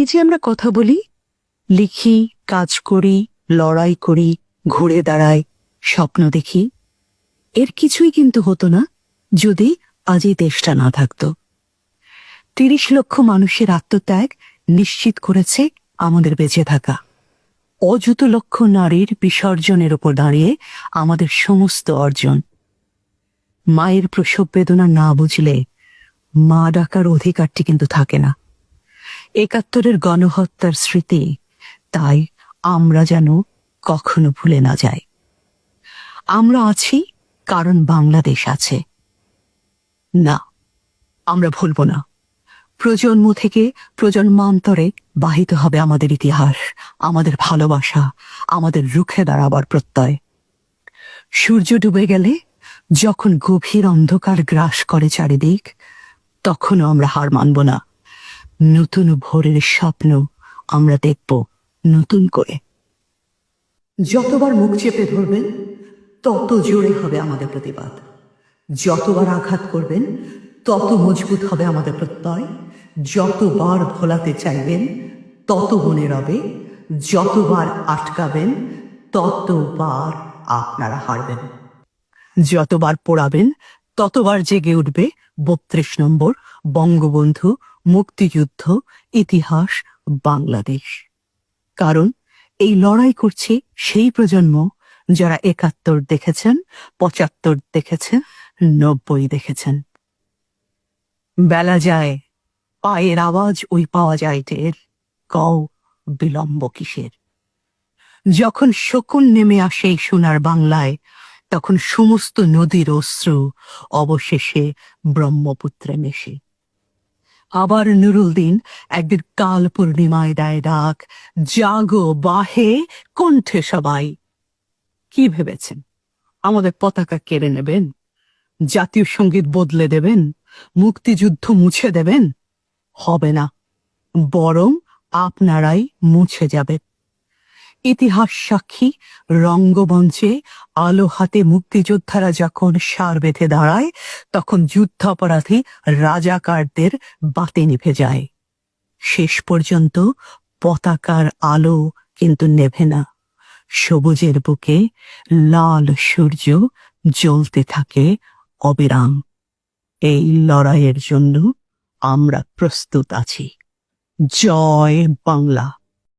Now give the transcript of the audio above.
এই যে আমরা কথা বলি, লিখি, কাজ করি, লড়াই করি, ঘুরে দাঁড়াই, স্বপ্ন দেখি, এর কিছুই কিন্তু হতো না যদি আজ এই দেশটা না থাকতো। ৩০ লক্ষ মানুষের আত্মত্যাগ নিশ্চিত করেছে আমাদের বেঁচে থাকা। অযুত লক্ষ নারীর বিসর্জনের উপর দাঁড়িয়ে আমাদের সমস্ত অর্জন। মায়ের প্রসব বেদনা না বুঝলে মা ডাকার অধিকারটি কিন্তু থাকে না। ৭১-এর গণহত্যার স্মৃতি তাই আমরা যেন কখনো ভুলে না যাই। আমরা আছি কারণ বাংলাদেশ আছে। না, আমরা ভুলব না। প্রজন্ম থেকে প্রজন্মান্তরে বাহিত হবে আমাদের ইতিহাস, আমাদের ভালোবাসা, আমাদের রুখে দাঁড়াবার প্রত্যয়। সূর্য ডুবে গেলে, যখন গভীর অন্ধকার গ্রাস করে চারিদিক, তখনও আমরা হার মানব না। নতুন ভোরের স্বপ্ন আমরা দেখব নতুন করে। যতবার মুখ চেপে ধরবেন, তত জোরে হবে আমাদের প্রতিবাদ। যতবার আঘাত করবেন, তত মজবুত হবে আমাদের প্রত্যয়। যতবার ভোলাতে চাইবেন, তত মনে রবে। যতবার আটকাবেন, ততবার আপনারা হারবেন। যতবার পোড়াবেন, ততবার জেগে উঠবে ৩২ নম্বর বঙ্গবন্ধু, মুক্তিযুদ্ধ, ইতিহাস, বাংলাদেশ। কারণ এই লড়াই করছে সেই প্রজন্ম যারা ৭১ দেখেছেন, ৭৫ দেখেছেন, ৯০ দেখেছেন। বেলা যায়, পায়ের আওয়াজ ওই পাওয়া যায় টের, কও বিলম্ব কিসের। যখন শকুন নেমে আসে এই সোনার বাংলায়, তখন সমস্ত নদীর অশ্রু অবশেষে ব্রহ্মপুত্রে মেশে। আবার নুরুল দিন একদিন কাল পূর্ণিমায় দেয় ডাক, জাগো বাহে কণ্ঠে সবাই। কি ভেবেছেন আমাদের পতাকা কেড়ে নেবেন? জাতীয় সঙ্গীত বদলে দেবেন? মুক্তিযুদ্ধ মুছে দেবেন? হবে না, বরং আপনারাই মুছে যাবেন। ইতিহাস সাক্ষী, রঙ্গমঞ্চে আলো হাতে মুক্তিযোদ্ধারা যখন সার বেঁধে দাঁড়ায়, তখন যুদ্ধাপরাধী রাজাকারদের বাতি নিভে যায়। শেষ পর্যন্ত পতাকার আলো কিন্তু নেভে না। সবুজের বুকে লাল সূর্য জ্বলতে থাকে অবিরাম। এই লড়াইয়ের জন্য আমরা প্রস্তুত আছি। জয় বাংলা।